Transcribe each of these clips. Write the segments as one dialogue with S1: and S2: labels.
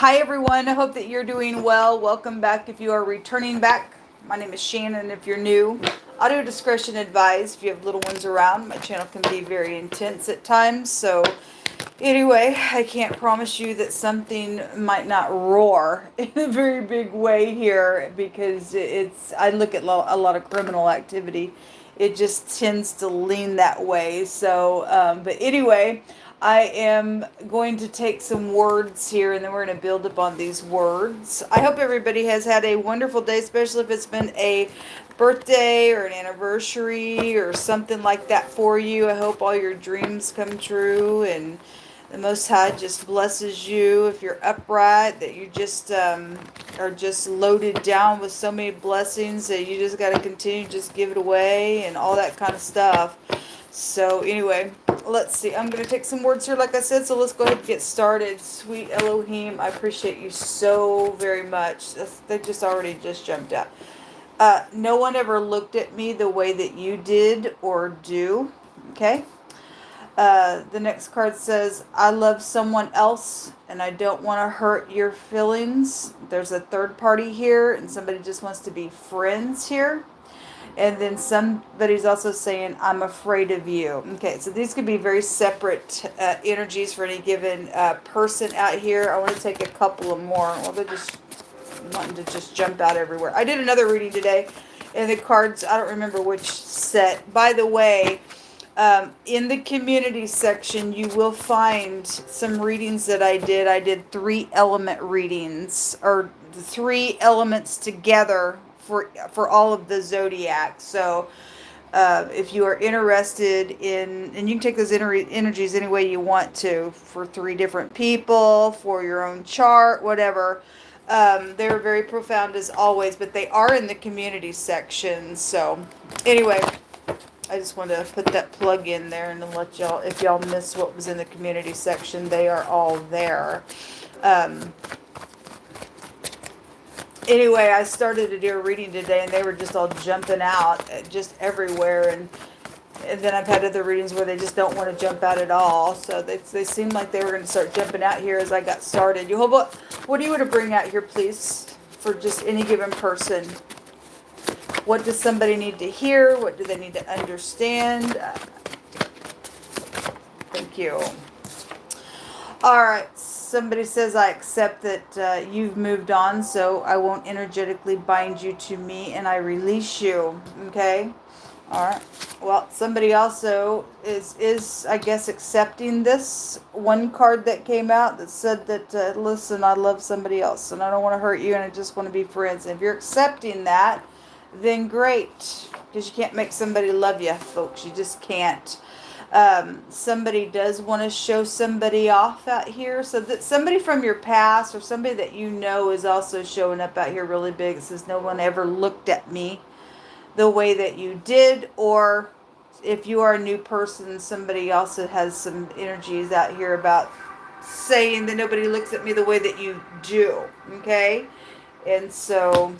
S1: Hi, everyone. I hope that you're doing well. Welcome back if you are returning back. My name is Shannon. If you're new, audio discretion advised. If you have little ones around, my channel can be very intense at times. So, anyway, I can't promise you that something might not roar in a very big way here because I look at a lot of criminal activity. It just tends to lean that way. So, but anyway, I am going to take some words here and then we're going to build upon these words. I hope everybody has had a wonderful day, especially if it's been a birthday or an anniversary or something like that for you. I hope all your dreams come true and the Most High just blesses you if you're upright, that you just are just loaded down with so many blessings that you just got to continue to just give it away and all that kind of stuff. So anyway, let's see. I'm going to take some words here, like I said, so let's go ahead and get started. Sweet Elohim, I appreciate you so very much. They just already just jumped out. No one ever looked at me the way that you did or do. Okay? The next card says, I love someone else and I don't want to hurt your feelings. There's a third party here and somebody just wants to be friends here. And then somebody's also saying, I'm afraid of you. Okay, so these could be very separate energies for any given person out here. I want to take a couple of more. Well, they're just wanting to just jump out everywhere. I did another reading today, and the cards, I don't remember which set. By the way, in the community section, you will find some readings that I did. I did 3 element readings, or 3 elements together for all of the zodiac. So if you are interested in, and you can take those energies any way you want to, for 3 different people, for your own chart, whatever. They're very profound as always, but they are in the community section. So anyway, I just wanted to put that plug in there and let y'all, if y'all missed what was in the community section, they are all there. Anyway, I started to do a reading today and they were just all jumping out just everywhere. And then I've had other readings where they just don't want to jump out at all. So they seemed like they were going to start jumping out here as I got started. Jehovah, what do you want to bring out here, please, for just any given person? What does somebody need to hear? What do they need to understand? Thank you. All right. Somebody says, I accept that you've moved on, so I won't energetically bind you to me, and I release you. Okay? All right. Well, somebody also is I guess, accepting this. One card that came out that said that, listen, I love somebody else, and I don't want to hurt you, and I just want to be friends. And if you're accepting that, then great, because you can't make somebody love you, folks. You just can't. Somebody does want to show somebody off out here, so that somebody from your past or somebody that you know is also showing up out here really big. It says, no one ever looked at me the way that you did. Or if you are a new person, somebody also has some energies out here about saying that nobody looks at me the way that you do. Okay? And so,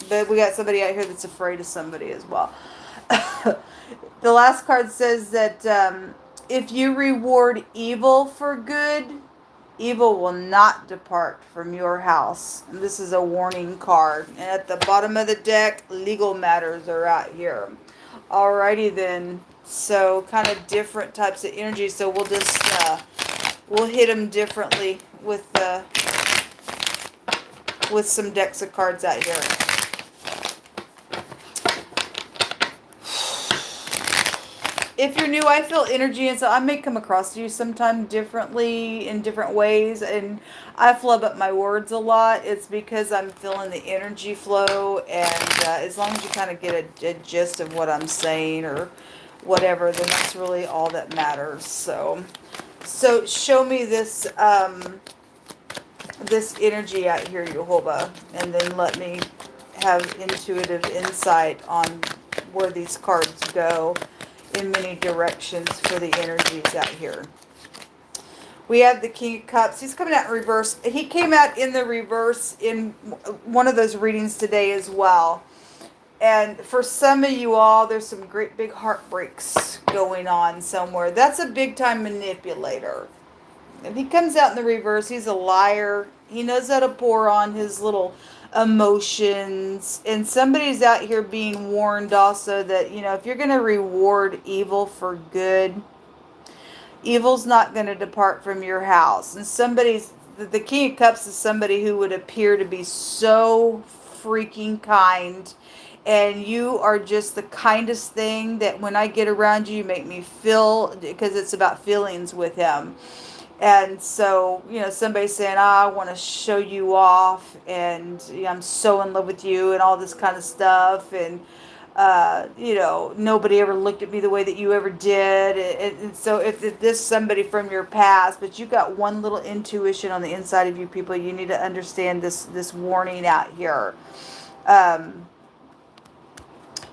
S1: but we got somebody out here that's afraid of somebody as well. The last card says that if you reward evil for good, evil will not depart from your house. And this is a warning card. And at the bottom of the deck, legal matters are out here. Alrighty then. So kind of different types of energy. So we'll just we'll hit them differently with some decks of cards out here. If you're new, I feel energy, and so I may come across you sometime differently in different ways, and I flub up my words a lot. It's because I'm feeling the energy flow, and as long as you kind of get a gist of what I'm saying or whatever, then that's really all that matters. So show me this this energy out here, Jehovah, and then let me have intuitive insight on where these cards go in many directions for the energies out here. We have the King of Cups. He's coming out in reverse. He came out in the reverse in one of those readings today as well. And for some of you all, there's some great big heartbreaks going on somewhere. That's a big time manipulator. If he comes out in the reverse, he's a liar. He knows how to pour on his little emotions. And somebody's out here being warned also that, if you're going to reward evil for good, evil's not going to depart from your house. And the King of Cups is somebody who would appear to be so freaking kind. And you are just the kindest thing that when I get around you, you make me feel, because it's about feelings with him. And so, somebody's saying, I want to show you off, and I'm so in love with you, and all this kind of stuff. And, nobody ever looked at me the way that you ever did. And so if this is somebody from your past, but you got one little intuition on the inside of you people, you need to understand this warning out here.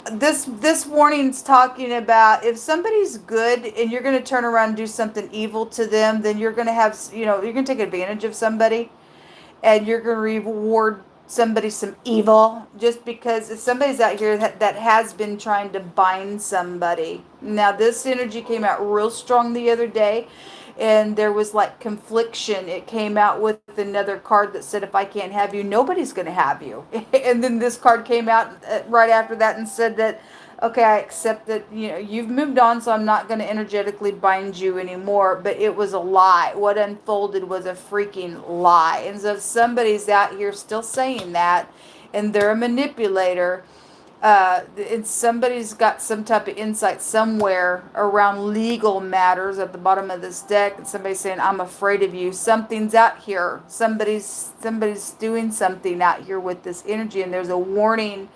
S1: This warning's talking about if somebody's good and you're going to turn around and do something evil to them, then you're going to have, you're going to take advantage of somebody, and you're going to reward somebody some evil just because if somebody's out here that has been trying to bind somebody. Now, this energy came out real strong the other day, and there was like confliction. It came out with another card that said, if I can't have you, nobody's going to have you. And then this card came out right after that and said that, okay, I accept that, you've moved on, so I'm not going to energetically bind you anymore. But it was a lie. What unfolded was a freaking lie. And so if somebody's out here still saying that, and they're a manipulator, and somebody's got some type of insight somewhere around legal matters at the bottom of this deck, and somebody's saying, I'm afraid of you. Something's out here. Somebody's doing something out here with this energy, and there's a warning.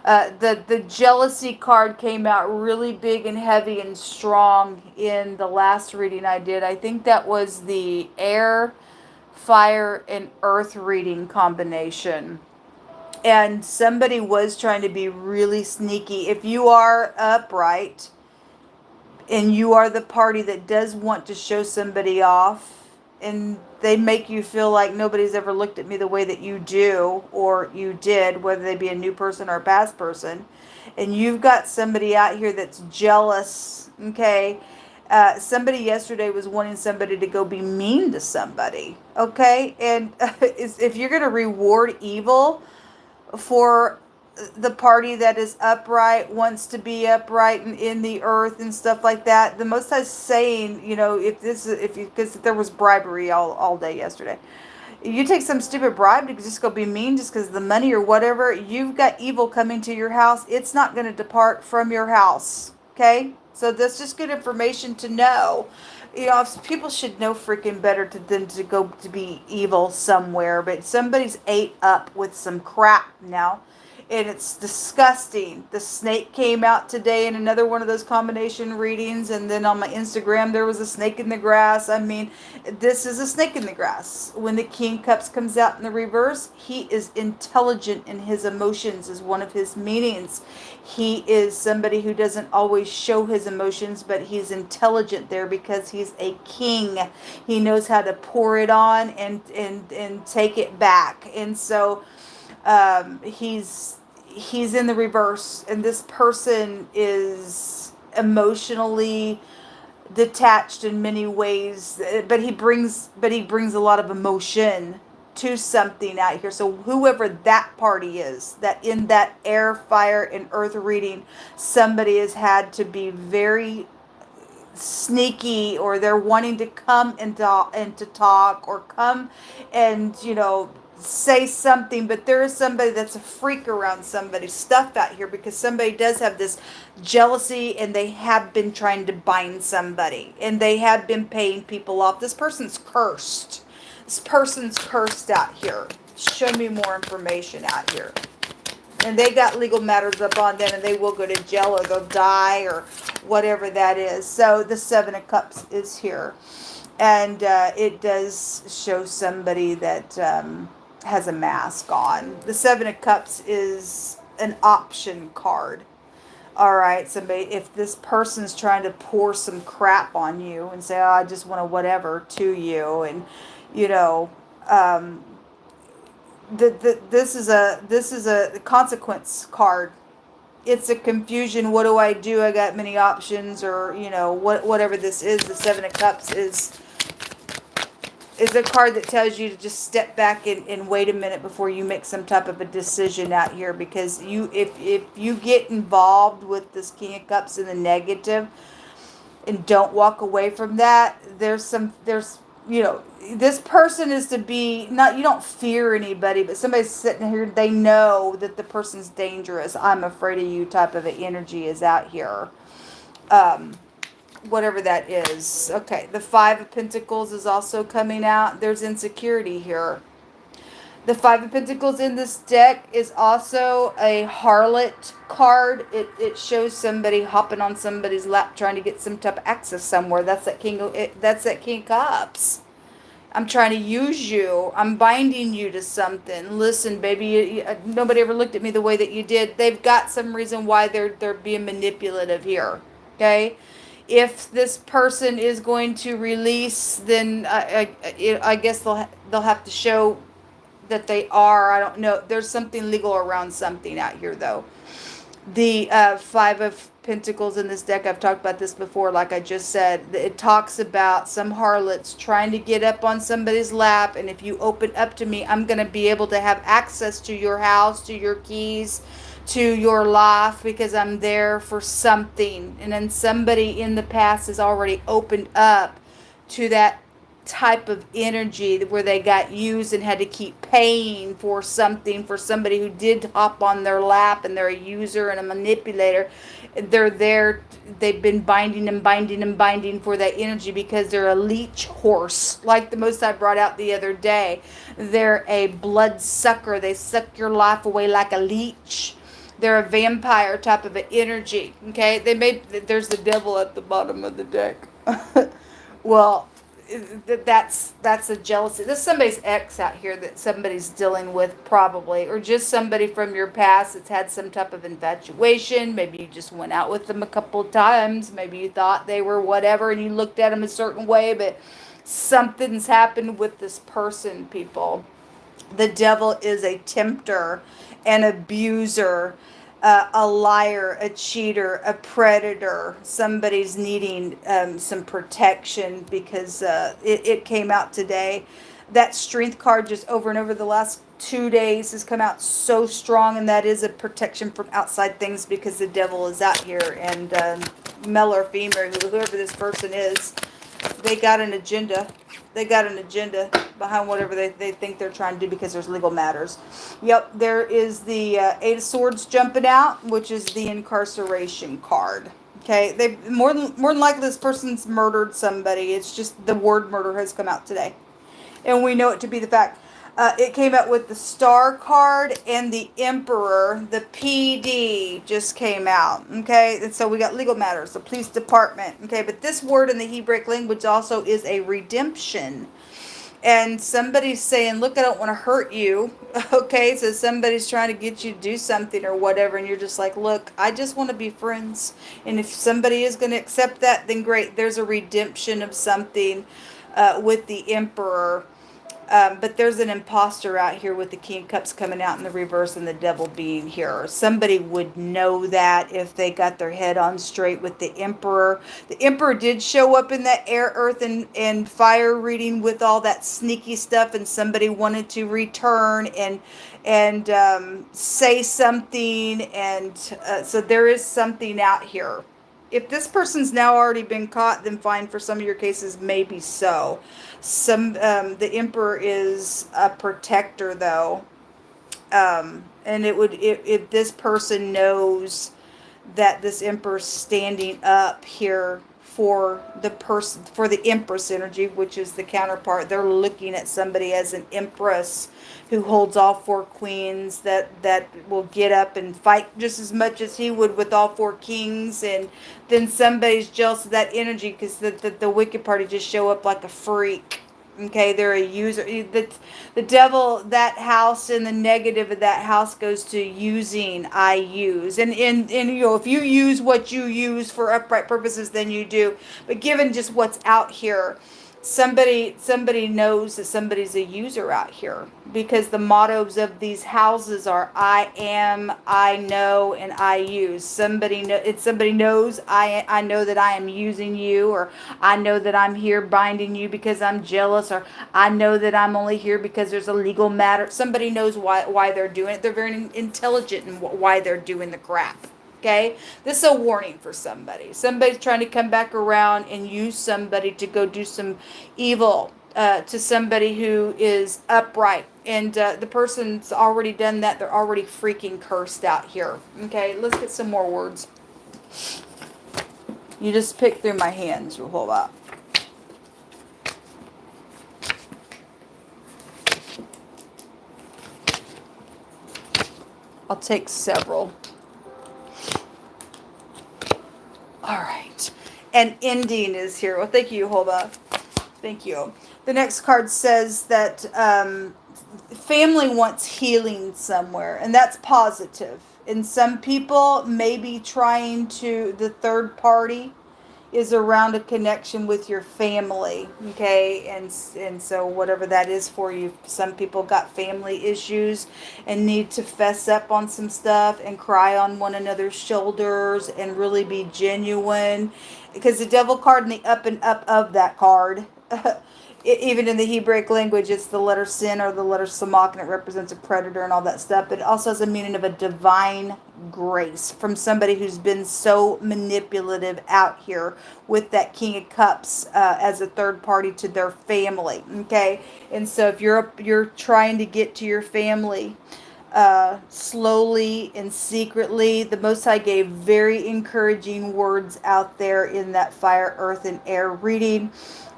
S1: The jealousy card came out really big and heavy and strong in the last reading I did. I think that was the air, fire, and earth reading combination. And somebody was trying to be really sneaky. If you are upright and you are the party that does want to show somebody off, and they make you feel like nobody's ever looked at me the way that you do or you did, whether they be a new person or a past person, and you've got somebody out here that's jealous, okay? Somebody yesterday was wanting somebody to go be mean to somebody, okay? And if you're going to reward evil for the party that is upright, wants to be upright and in the earth and stuff like that, the Most High is saying, because there was bribery all day yesterday. You take some stupid bribe to just go be mean just because of the money or whatever, you've got evil coming to your house. It's not going to depart from your house, okay? So that's just good information to know. People should know freaking better than to go to be evil somewhere. But somebody's ate up with some crap now. And it's disgusting. The snake came out today in another one of those combination readings. And then on my Instagram, there was a snake in the grass. I mean, this is a snake in the grass. When the King Cups comes out in the reverse, he is intelligent in his emotions is one of his meanings. He is somebody who doesn't always show his emotions, but he's intelligent there because he's a king. He knows how to pour it on and take it back. And so he's in the reverse, and this person is emotionally detached in many ways, but he brings a lot of emotion to something out here. So whoever that party is, that in that air, fire, and earth reading, somebody has had to be very sneaky, or they're wanting to come and to talk, or come and say something, but there is somebody that's a freak around somebody's stuff out here, because somebody does have this jealousy, and they have been trying to bind somebody, and they have been paying people off. This person's cursed. This person's cursed out here. Show me more information out here. And they got legal matters up on them, and they will go to jail, or they'll die, or whatever that is. So the Seven of Cups is here. And it does show somebody that has a mask on. The Seven of Cups is an option card. All right, somebody, if this person's trying to pour some crap on you and say, oh, I just want to whatever to you, and this is a consequence card. It's a confusion. What do I do? I got many options, or whatever this is. The Seven of Cups is is a card that tells you to just step back and wait a minute before you make some type of a decision out here, because if you get involved with this King of Cups in the negative and don't walk away from that, there's this person is to be not, you don't fear anybody, but somebody's sitting here, they know that the person's dangerous. I'm afraid of you type of an energy is out here. Whatever that is. Okay, the Five of Pentacles is also coming out. There's insecurity here. The Five of Pentacles in this deck is also a harlot card. It shows somebody hopping on somebody's lap trying to get some type of access somewhere. That's that King of Cups. I'm trying to use you. I'm binding you to something. Listen, baby, nobody ever looked at me the way that you did. They've got some reason why they're being manipulative here. Okay? If this person is going to release, then I guess they'll have to show that they are. I don't know. There's something legal around something out here, though. The Five of Pentacles in this deck, I've talked about this before, like I just said. It talks about some harlots trying to get up on somebody's lap, and if you open up to me, I'm going to be able to have access to your house, to your keys, to your life, because I'm there for something. And then somebody in the past has already opened up to that type of energy where they got used and had to keep paying for something, for somebody who did hop on their lap, and they're a user and a manipulator. They're there, they've been binding and binding and binding for that energy because they're a leech horse, like the most I brought out the other day. They're a blood sucker. They suck your life away like a leech. They're a vampire type of an energy. Okay, there's the devil at the bottom of the deck. Well, that's a jealousy. There's somebody's ex out here that somebody's dealing with, probably, or just somebody from your past that's had some type of infatuation. Maybe you just went out with them a couple of times. Maybe you thought they were whatever and you looked at them a certain way, but something's happened with this person, people. The devil is a tempter, an abuser, a liar, a cheater, a predator. Somebody's needing some protection because it came out today. That strength card just over and over the last 2 days has come out so strong, and that is a protection from outside things because the devil is out here. And male or female, whoever this person is, they got an agenda. They got an agenda behind whatever they think they're trying to do because there's legal matters. Yep, there is the Eight of Swords jumping out, which is the incarceration card. Okay, they more than likely this person's murdered somebody. It's just the word murder has come out today, and we know it to be the fact. It came out with the Star card and the Emperor. The PD just came out. Okay, and so we got legal matters, the police department. Okay, but this word in the Hebraic language also is a redemption. And somebody's saying, look, I don't want to hurt you. Okay, so somebody's trying to get you to do something or whatever, and you're just like, look, I just want to be friends. And if somebody is going to accept that, then great. There's a redemption of something with the Emperor. But there's an imposter out here with the King of Cups coming out in the reverse and the devil being here. Somebody would know that if they got their head on straight with the Emperor. The Emperor did show up in that air, earth, and fire reading with all that sneaky stuff, and somebody wanted to return and say something. And so there is something out here. If this person's now already been caught, then fine. For some of your cases, maybe so. The Emperor is a protector, though, and if this person knows that this Emperor's standing up here for the Empress energy, which is the counterpart. They're looking at somebody as an Empress who holds all four queens, that will get up and fight just as much as he would with all four kings. And then somebody's jealous of that energy because the wicked party just show up like a freak. Okay, they're a user. The devil, that house, and the negative of that house goes to using. I use, and if you use what you use for upright purposes, then you do. But given just what's out here, somebody knows that somebody's a user out here, because the mottos of these houses are I am, I know, and I use. Somebody knows I know that I am using you, or I know that I'm here binding you because I'm jealous, or I know that I'm only here because there's a legal matter. Somebody knows why they're doing it. They're very intelligent in why they're doing the crap. Okay, this is a warning for somebody. Somebody's trying to come back around and use somebody to go do some evil to somebody who is upright. And the person's already done that. They're already freaking cursed out here. Okay, let's get some more words. You just pick through my hands. Hold up. I'll take several. All right. And ending is here. Well, thank you, Holba. Thank you. The next card says that family wants healing somewhere, and that's positive. And some people may be trying to, the third party is around a connection with your family, okay? And so whatever that is for you, some people got family issues and need to fess up on some stuff and cry on one another's shoulders and really be genuine, because the devil card and the up and up of that card even in the Hebraic language, it's the letter sin or the letter samak, and it represents a predator and all that stuff. But it also has a meaning of a divine grace from somebody who's been so manipulative out here with that King of Cups as a third party to their family. Okay, and so if you're trying to get to your family slowly and secretly, the Most High gave very encouraging words out there in that fire, earth, and air reading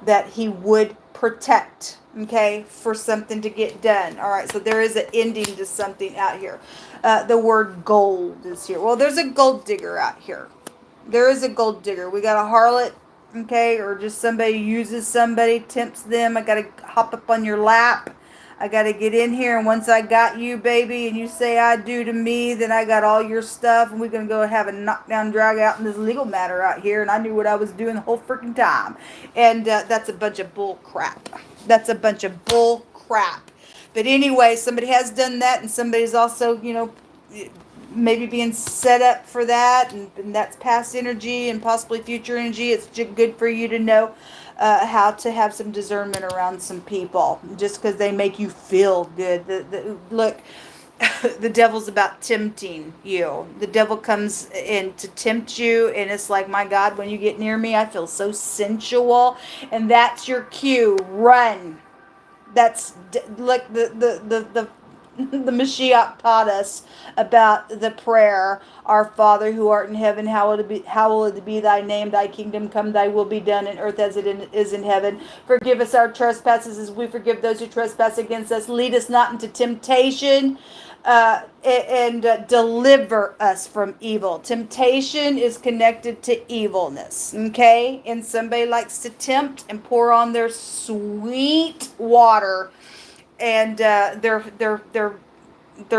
S1: that He would protect, okay, for something to get done. All right, so there is an ending to something out here. The word gold is here. Well, there's a gold digger out here. There is a gold digger. We got a harlot, okay, or just somebody uses somebody, tempts them. I got to hop up on your lap. I got to get in here, and once I got you, baby, and you say I do to me, then I got all your stuff, and we're going to go have a knockdown drag out in this legal matter out here, and I knew what I was doing the whole freaking time. And that's a bunch of bull crap. That's a bunch of bull crap. But anyway, somebody has done that, and somebody's also, maybe being set up for that, and that's past energy and possibly future energy. It's good for you to know how to have some discernment around some people, just because they make you feel good. Look, the devil's about tempting you. The devil comes in to tempt you, and it's like, my God, when you get near me, I feel so sensual, and that's your cue. Run. That's like the Mashiach taught us about the prayer, Our Father who art in heaven, hallowed be thy name, thy kingdom come, thy will be done in earth as it is in heaven. Forgive us our trespasses as we forgive those who trespass against us. Lead us not into temptation, and deliver us from evil. Temptation is connected to evilness, okay? And somebody likes to tempt and pour on their sweet water, and they're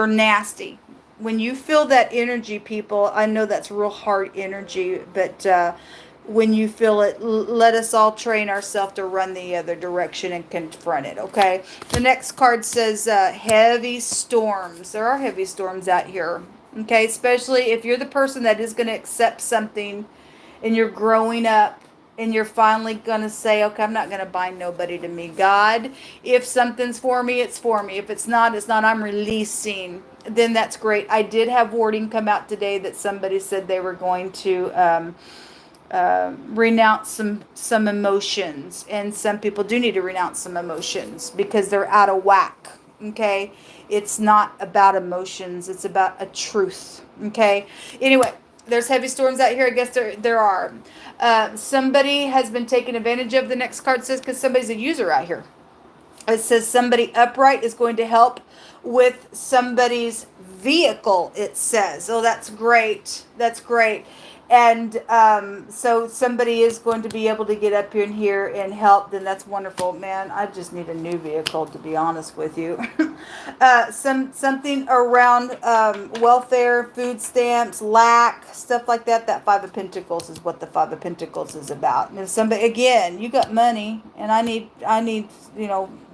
S1: nasty. When you feel that energy, people, I know that's real hard energy, but when you feel it, let us all train ourselves to run the other direction and confront it, okay? The next card says heavy storms. There are heavy storms out here, okay? Especially if you're the person that is going to accept something and you're growing up, and you're finally going to say, okay, I'm not going to bind nobody to me. God, if something's for me, it's for me. If it's not, it's not. I'm releasing. Then that's great. I did have wording come out today that somebody said they were going to renounce some emotions. And some people do need to renounce some emotions because they're out of whack. Okay? It's not about emotions. It's about a truth. Okay? Anyway, there's heavy storms out here. I guess there are. Somebody has been taken advantage of. The next card says, because somebody's a user out here. It says somebody upright is going to help with somebody's vehicle, it says. Oh, that's great. That's great. And so somebody is going to be able to get up in here and help, then that's wonderful. Man, I just need a new vehicle, to be honest with you. Something around welfare, food stamps, lack, stuff like that. That Five of Pentacles is what the Five of Pentacles is about. And if somebody, again, you got money, and I need,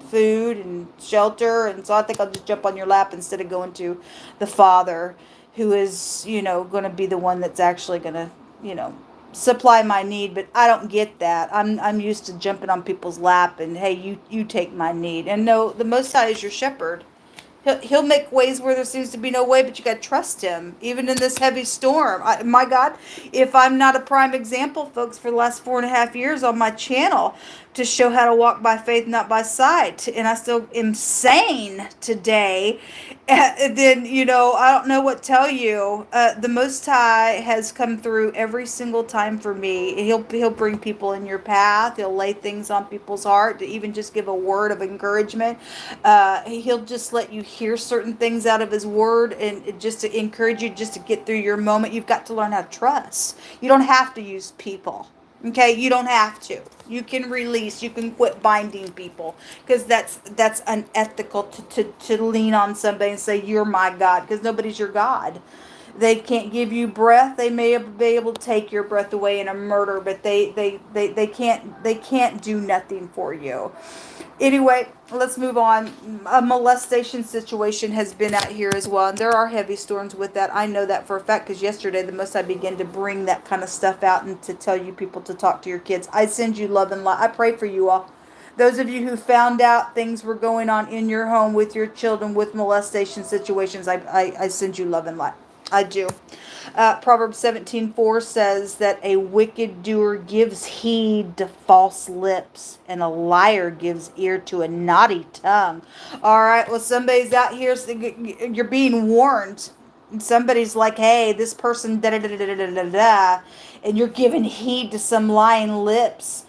S1: food and shelter, and so I think I'll just jump on your lap instead of going to the Father, who is, going to be the one that's actually going to, supply my need. But I don't get that. I'm used to jumping on people's lap and, hey, you take my need. And no, the Most High is your shepherd. He'll make ways where there seems to be no way, but you got to trust him, even in this heavy storm. My God, if I'm not a prime example, folks, for the last 4.5 years on my channel to show how to walk by faith, not by sight, and I still am sane today, then, I don't know what to tell you. The Most High has come through every single time for me. He'll bring people in your path. He'll lay things on people's heart to even just give a word of encouragement. He'll just let you hear certain things out of his word, and just to encourage you, just to get through your moment. You've got to learn how to trust. You don't have to use people. Okay, you don't have to. You can release. You can quit binding people, because that's unethical to lean on somebody and say you're my God, because nobody's your God. They can't give you breath. They may be able to take your breath away in a murder, but they can't do nothing for you. Anyway, let's move on. A molestation situation has been out here as well, and there are heavy storms with that. I know that for a fact, because yesterday the Most High began to bring that kind of stuff out and to tell you people to talk to your kids. I send you love and light. I pray for you all. Those of you who found out things were going on in your home with your children with molestation situations, I send you love and light. I do. Proverbs 17:4 says that a wicked doer gives heed to false lips, and a liar gives ear to a naughty tongue. All right, well, somebody's out here, you're being warned. And somebody's like, hey, this person, da da da da da da da, and you're giving heed to some lying lips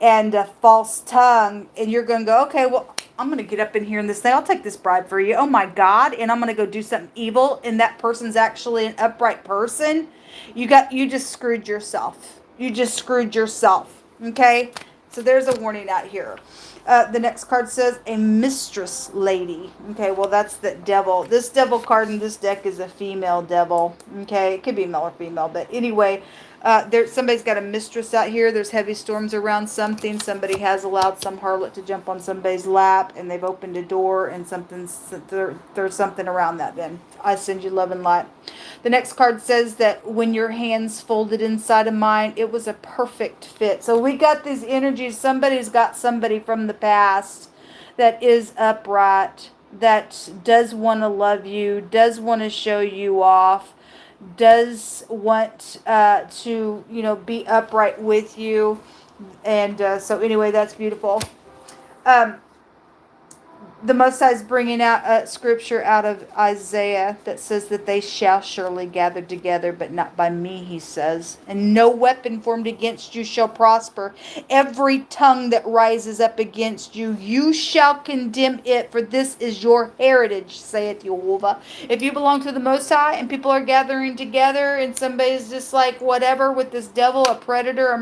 S1: and a false tongue, and you're going to go, okay, well, I'm going to get up in here in this thing. I'll take this bribe for you. Oh my God. And I'm going to go do something evil, and that person's actually an upright person. You just screwed yourself. You just screwed yourself. Okay. So there's a warning out here. The next card says a mistress lady. Okay. Well, that's the devil. This devil card in this deck is a female devil. Okay. It could be male or female, but anyway, somebody's got a mistress out here. There's heavy storms around something. Somebody has allowed some harlot to jump on somebody's lap, and they've opened a door, and there's something around that. Then I send you love and light. The next card says that when your hands folded inside of mine, it was a perfect fit. So we got these energies. Somebody's got somebody from the past that is upright, that does want to love you, does want to show you off, does want to be upright with you. And so anyway, that's beautiful. The Most High is bringing out a scripture out of Isaiah that says that they shall surely gather together, but not by me, he says. And no weapon formed against you shall prosper. Every tongue that rises up against you, you shall condemn it, for this is your heritage, saith Jehovah. If you belong to the Most High and people are gathering together and somebody's just like whatever with this devil, a predator, a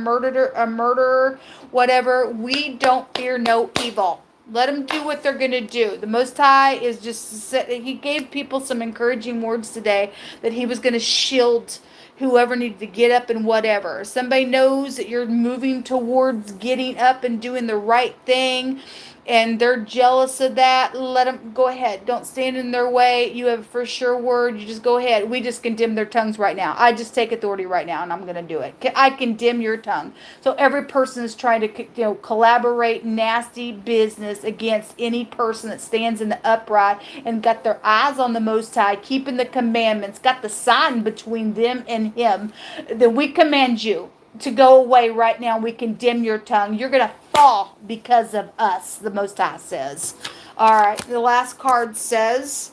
S1: murderer, whatever, we don't fear no evil. Let them do what they're going to do. The Most High is just, he gave people some encouraging words today that he was going to shield whoever needed to get up and whatever. Somebody knows that you're moving towards getting up and doing the right thing, and they're jealous of that. Let them go ahead. Don't stand in their way. You have a for sure word. You just go ahead. We just condemn their tongues right now. I just take authority right now, and I'm going to do it. I condemn your tongue. So every person is trying to collaborate nasty business against any person that stands in the upright and got their eyes on the Most High, keeping the commandments, got the sign between them and him. Then we command you to go away right now. We condemn your tongue. You're going to fall because of us, the Most High says. All right, the last card says,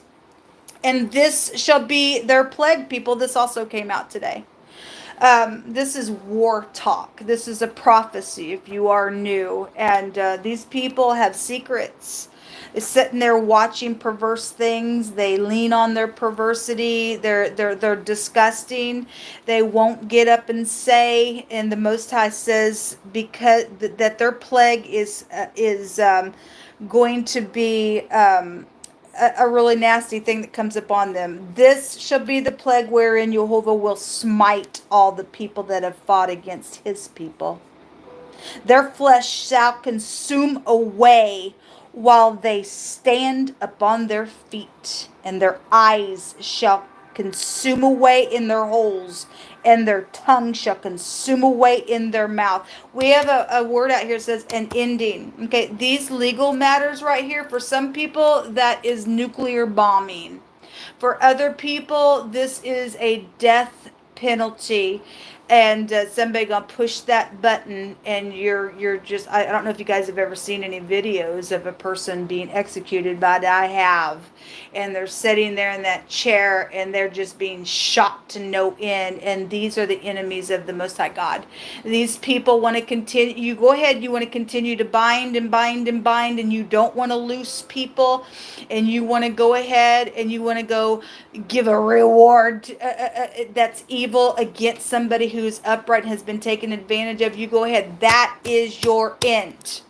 S1: and this shall be their plague, people. This also came out today. This is war talk. This is a prophecy if you are new. And these people have secrets. They're sitting there watching perverse things. They lean on their perversity. They're disgusting. They won't get up and say. And the Most High says because that their plague is going to be a really nasty thing that comes upon them. This shall be the plague wherein Jehovah will smite all the people that have fought against his people. Their flesh shall consume away while they stand upon their feet, and their eyes shall consume away in their holes, and their tongue shall consume away in their mouth. We have a word out here that says an ending. Okay, these legal matters right here, for some people, that is nuclear bombing. For other people, this is a death penalty. And somebody gonna push that button, and you're just, I don't know if you guys have ever seen any videos of a person being executed, but I have. And they're sitting there in that chair, and they're just being shot to no end. And these are the enemies of the Most High God. These people want to continue. You go ahead. You want to continue to bind and bind and bind, and you don't want to loose people, and you want to go ahead and you want to go give a reward that's evil against somebody who's upright and has been taken advantage of. You go ahead. That is your end.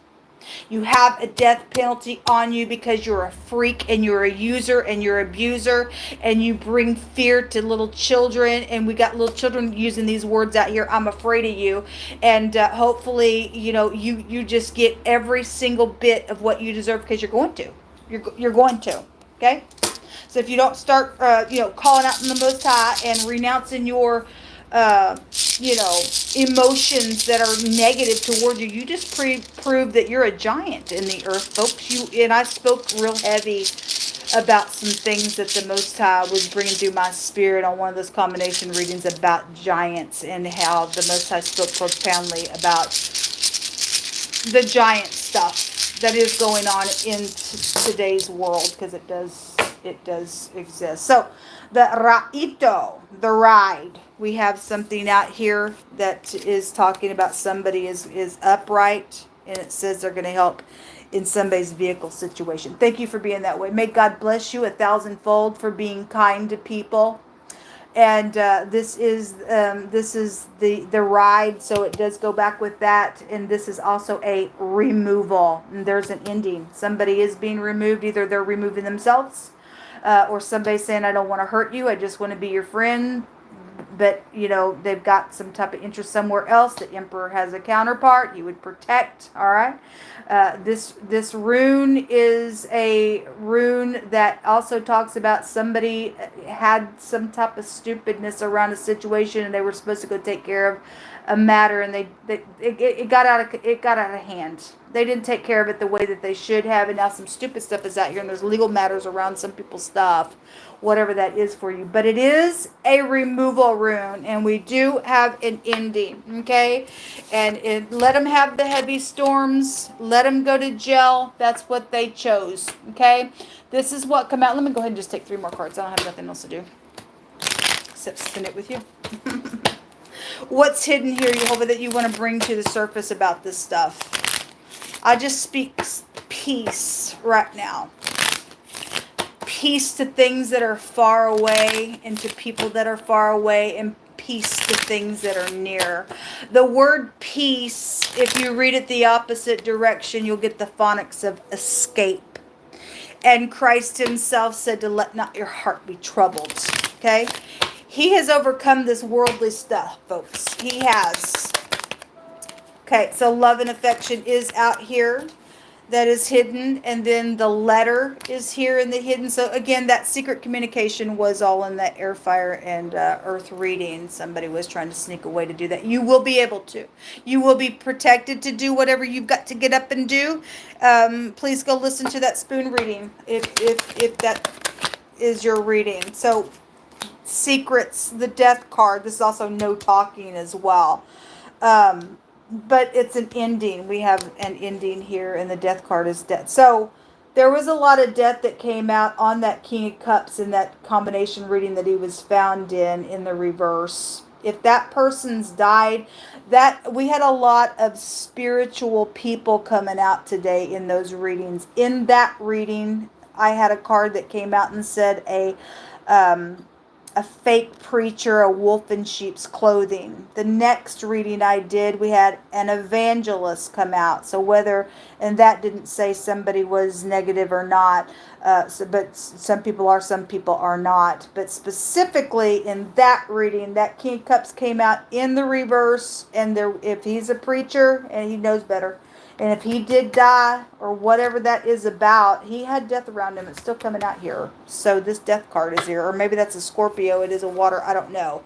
S1: You have a death penalty on you because you're a freak and you're a user and you're an abuser, and you bring fear to little children. And we got little children using these words out here. I'm afraid of you. And hopefully, you just get every single bit of what you deserve, because you're going to. You're going to. Okay? So if you don't start, calling out in the Most High and renouncing your emotions that are negative toward you, you just prove that you're a giant in the earth, folks. And I spoke real heavy about some things that the Most High was bringing through my spirit on one of those combination readings about giants, and how the Most High spoke profoundly about the giant stuff that is going on in today's world, because it does exist. So the Ra'ito, the ride. We have something out here that is talking about somebody is upright, and it says they're going to help in somebody's vehicle situation. Thank you for being that way. May God bless you 1,000-fold for being kind to people. And this is the ride, so it does go back with that. And this is also a removal. And there's an ending. Somebody is being removed. Either they're removing themselves, or somebody's saying, I don't want to hurt you, I just want to be your friend. But, they've got some type of interest somewhere else. The Emperor has a counterpart. You would protect, all right? This rune is a rune that also talks about somebody had some type of stupidness around a situation, and they were supposed to go take care of a matter, and it got out of hand. They didn't take care of it the way that they should have, and now some stupid stuff is out here, and there's legal matters around some people's stuff, whatever that is for you. But it is a removal rune, and we do have an ending, okay? And let them have the heavy storms. Let them go to jail. That's what they chose, okay? This is what come out. Let me go ahead and just take 3 more cards. I don't have nothing else to do except spin it with you. What's hidden here, Jehovah, that you want to bring to the surface about this stuff? I just speak peace right now. Peace to things that are far away, and to people that are far away, and peace to things that are near. The word peace, if you read it the opposite direction, you'll get the phonics of escape. And Christ himself said to let not your heart be troubled. Okay? He has overcome this worldly stuff, folks. He has. Okay, so love and affection is out here. That is hidden. And then the letter is here in the hidden. So again, that secret communication was all in that air, fire, and earth reading. Somebody was trying to sneak away to do that. You will be able to. You will be protected to do whatever you've got to get up and do. Please go listen to that spoon reading if that is your reading. So secrets, the death card. This is also no talking as well. But it's an ending. We have an ending here, and the death card is death. So there was a lot of death that came out on that King of Cups in that combination reading that he was found in the reverse. If that person's died, that we had a lot of spiritual people coming out today in those readings. In that reading, I had a card that came out and said um, a fake preacher, a wolf in sheep's clothing. The next reading I did, we had an evangelist come out. So whether, and that didn't say somebody was negative or not, but some people are, some people are not. But specifically in that reading, that King of Cups came out in the reverse, and there, if he's a preacher, and he knows better, and if he did die, or whatever that is about, he had death around him. It's still coming out here. So this death card is here. Or maybe that's a Scorpio. It is a water. I don't know.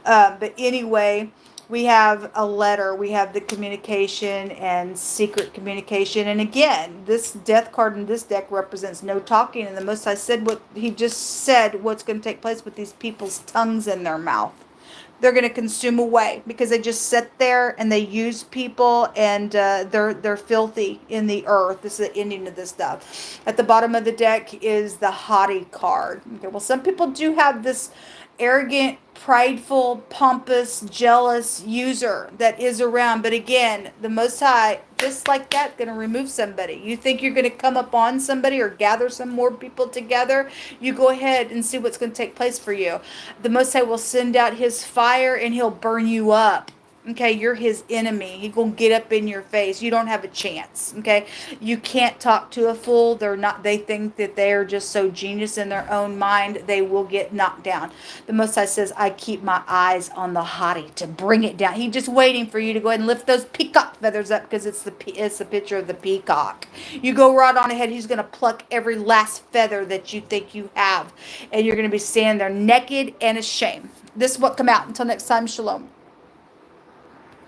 S1: But anyway, we have a letter. We have the communication and secret communication. And again, this death card in this deck represents no talking. And the Most High said what he just said, what's going to take place with these people's tongues in their mouth. They're going to consume away because they just sit there and they use people, and they're filthy in the earth. This is the ending of this stuff. At the bottom of the deck is the haughty card. Okay, well, some people do have this arrogant, prideful, pompous, jealous user that is around. But again, the Most High, just like that, going to remove somebody. You think you're going to come upon somebody or gather some more people together, you go ahead and see what's going to take place for you. The Most High will send out his fire and he'll burn you up. Okay, you're his enemy. He's going to get up in your face. You don't have a chance. Okay, you can't talk to a fool. They're not, they think that they're just so genius in their own mind, they will get knocked down. The Most High says, I keep my eyes on the haughty to bring it down. He's just waiting for you to go ahead and lift those peacock feathers up, because it's the picture of the peacock. You go right on ahead. He's going to pluck every last feather that you think you have, and you're going to be standing there naked and ashamed. This is what come out. Until next time, shalom.